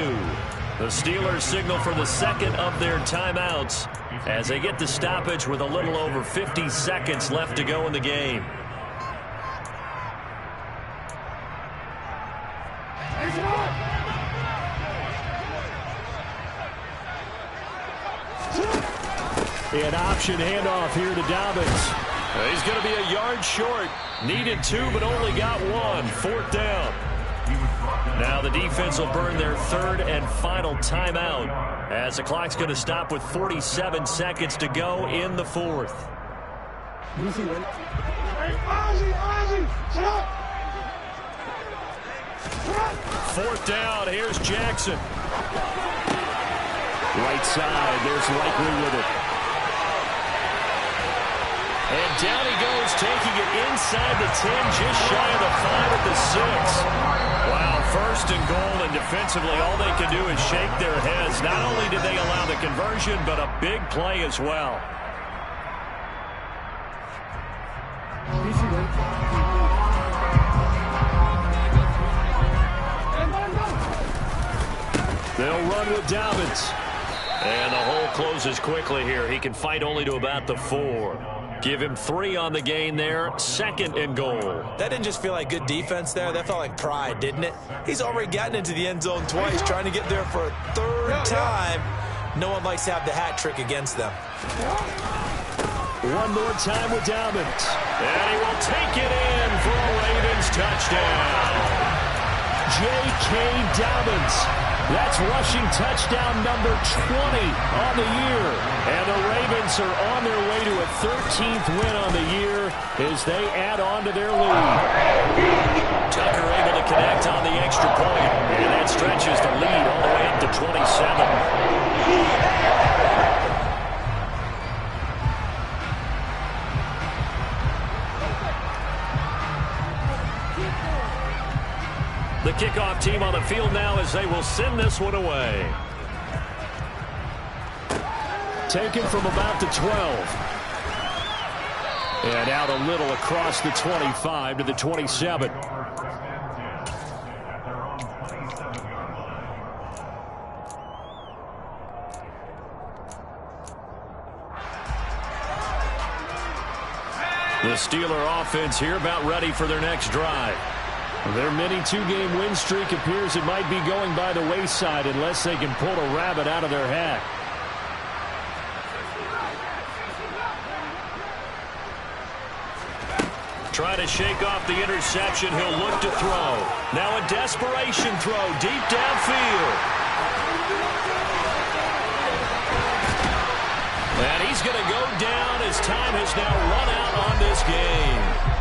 The Steelers signal for the second of their timeouts as they get the stoppage with a little over 50 seconds left to go in the game. An option handoff here to Dobbins. He's going to be a yard short. Needed 2, but only got 1. 4th down. Now the defense will burn their 3rd and final timeout as the clock's going to stop with 47 seconds to go in the 4th. 4th down. Here's Jackson. Right side. There's Likely with it. And down he goes, taking it inside the 10, just shy of the 5 at the 6. Wow, 1st and goal, and defensively all they can do is shake their heads. Not only did they allow the conversion, but a big play as well. They'll run with Dobbins. And the hole closes quickly here. He can fight only to about the 4. Give him 3 on the gain there. 2nd and goal. That didn't just feel like good defense there. That felt like pride, didn't it? He's already gotten into the end zone twice, trying to get there for a 3rd time. No one likes to have the hat trick against them. One more time with Dobbins. And he will take it in for a Ravens touchdown. J.K. Dobbins. That's rushing touchdown number 20 on the year. And the Ravens are on their way to a 13th win on the year as they add on to their lead. Tucker able to connect on the extra point. And that stretches the lead all the way up to 27. The kickoff team on the field now as they will send this one away. Taken from about the 12. And out a little across the 25 to the 27. The Steeler offense here about ready for their next drive. Their mini 2-game win streak appears it might be going by the wayside unless they can pull a rabbit out of their hat. Try to shake off the interception. He'll look to throw. Now a desperation throw deep downfield. And he's going to go down as time has now run out on this game.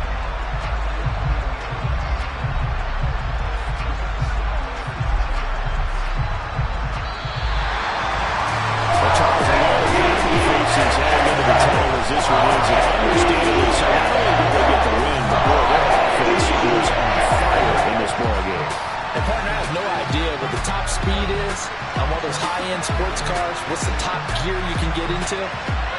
This one is understandably so. Not only did they get the win, but boy, their offense was on fire in this ball game. And partner, I have no idea what the top speed is on one of those high-end sports cars. What's the top gear you can get into?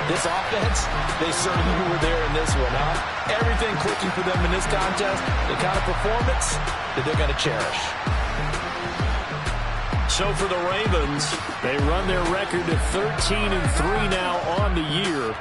This offense, they certainly were there in this one, huh? Everything clicking for them in this contest, the kind of performance that they're going to cherish. So for the Ravens, they run their record to 13-3 now on the year.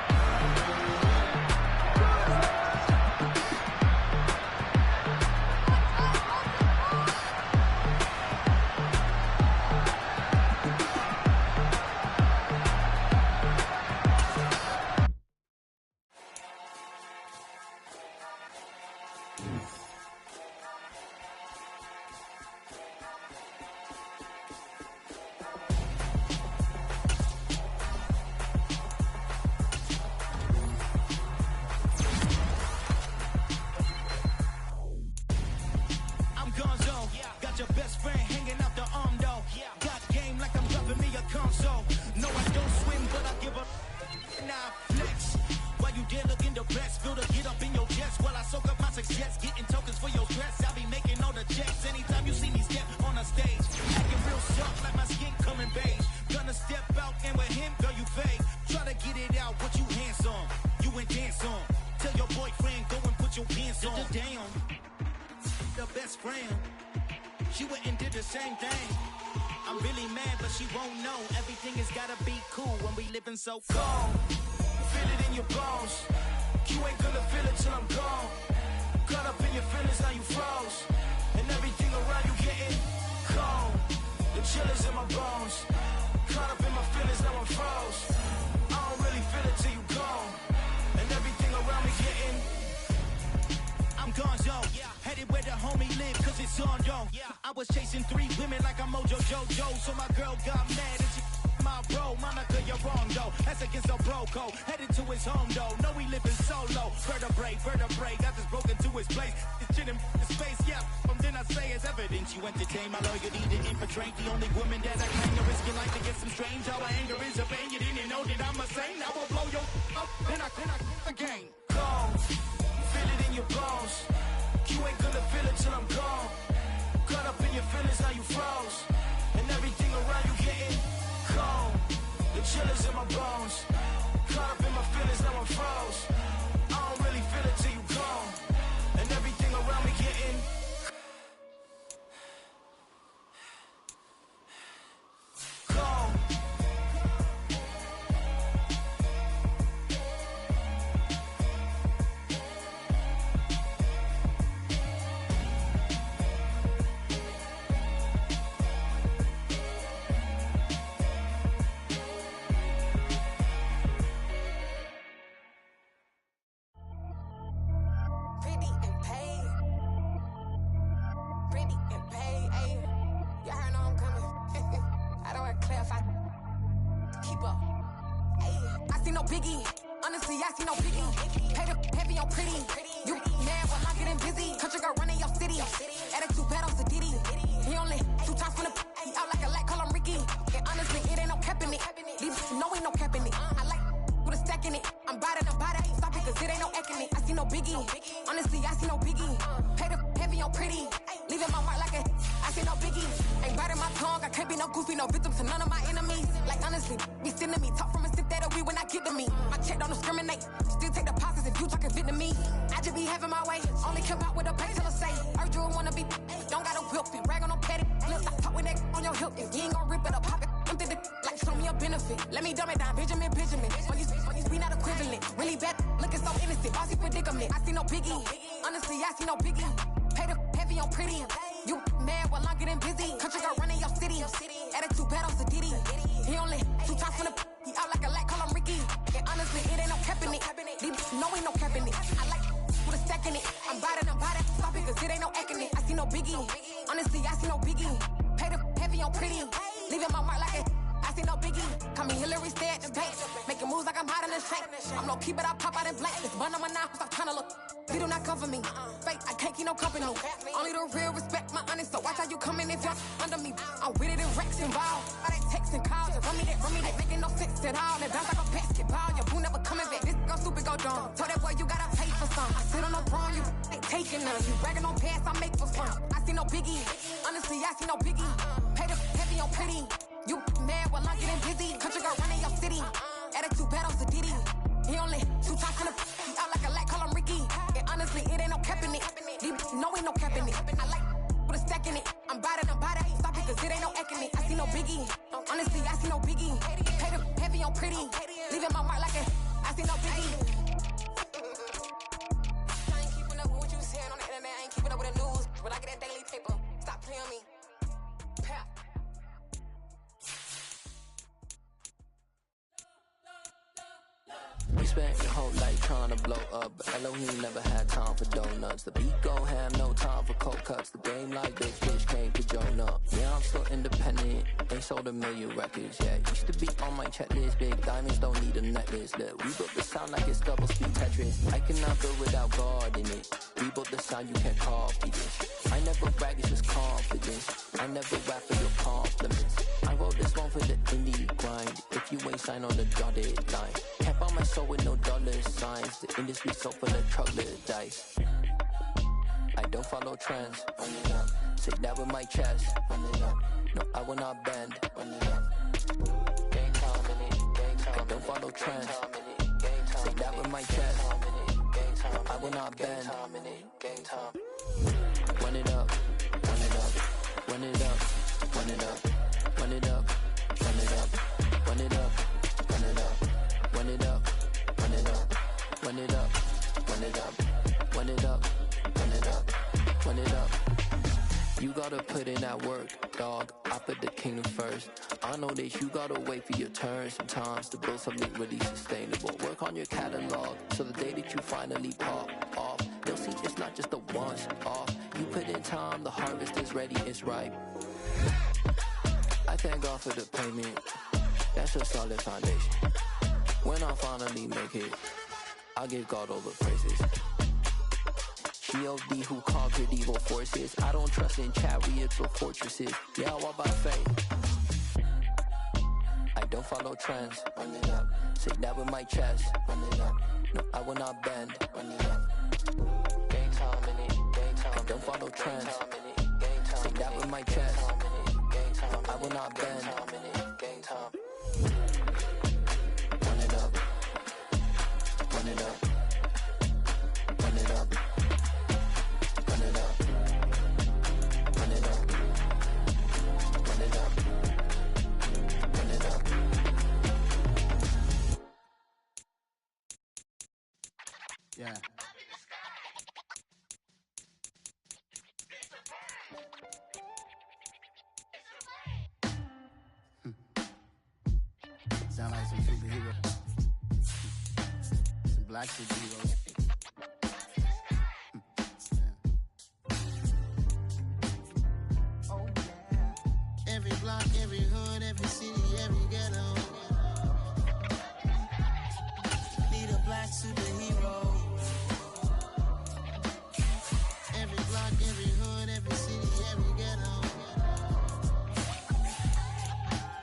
While you dare look in the best, feel to get up in your chest while I soak up my success, getting told best friend. She went and did the same thing. I'm really mad, but she won't know. Everything has gotta be cool when we living so cold. Feel it in your bones. You ain't gonna feel it till I'm gone. Caught up in your feelings, now you froze. And everything around you getting cold. The chill is in my bones. Caught up in my feelings, now I'm froze. I don't really feel it till you gone. And everything around me getting I'm gone, yo. Headed where the homie live, cause it's on, yo. I was chasing 3 women like I'm Mojo Jojo. So my girl got mad and she my bro. Monica, you're wrong, though. That's against the bro code. Headed to his home, though. No, we living solo. Vertebrae. Got this broken to his place. This shit in space, yeah. Then I say it's evidence. You entertain my loyalty to infiltrate. The only woman that I claim to risk your life to get some strange. How my anger is a pain. You didn't know that I'm a saint. I will blow your up. Then I again. Gone. Feel it in your bones. You ain't gonna feel it till I'm gone. Caught up in your feelings, now you froze. And everything around you getting cold. The chill is in my bones. Caught up in my feelings, now I'm froze. I don't really feel it till you gone. And everything around me getting cold. Spent your whole life trying to blow up, but Elohim never had time for donuts. The beat go ham, no time for cold cuts. The game like this bitch came to join up. Yeah, I'm still independent, they sold 1 million records. Yeah, used to be on my checklist. Big diamonds don't need a necklace. Look, we built the sound like it's double speed Tetris. I cannot build without God in it. We built the sound, you can't copy this. I never brag, it's just confidence. I never rap for your compliments. I wrote this one for the indie grind. If you ain't signed on the dotted line, can't buy my soul with no dollar signs. The industry so full of chocolate-dice. I don't follow trends. Say that with my chest. No, I will not bend. I don't follow trends. Say that with my chest. No, I will not bend. Run it up. run it up, run it up, run it up, run it up, run it up, run it up, run it up, run it up, run it up, run it up, run it up, run it up. You gotta put in that work, dog. I put the kingdom first. I know that you gotta wait for your turn sometimes to build something really sustainable. Work on your catalog, so the day that you finally pop off, they'll see it's not just a once off. You put in time, the harvest is ready, it's ripe. I thank God for the payment. That's a solid foundation. When I finally make it, I'll give God all the praises. G.O.D. who conquered evil forces. I don't trust in chariots or fortresses. Yeah, I walk by faith. I don't follow trends. Run it up. Say that with my chest. Run it up. No, I will not bend. Run it up. Game time in it. Game time. I don't follow trends. Say that with my chest. I will not bend. Game time. Run it up. Run it up. Run it up. Run it up. Run it up. Run it up. Run it up. Yeah. Sound like some superhero. Some black superheroes. Every block, every hood, every city, every ghetto. Need a black superhero. Every block, every hood, every city, every ghetto.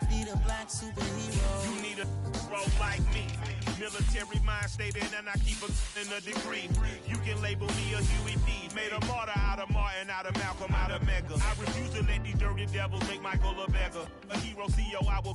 Need a black superhero. You need a role like me. Military mind stated, and I keep in a degree. You can label me a Huey P. Made a martyr out of Martin, out of Malcolm, out of Mega. I refuse to let these dirty devils make Michael a beggar. A hero CEO, I will go.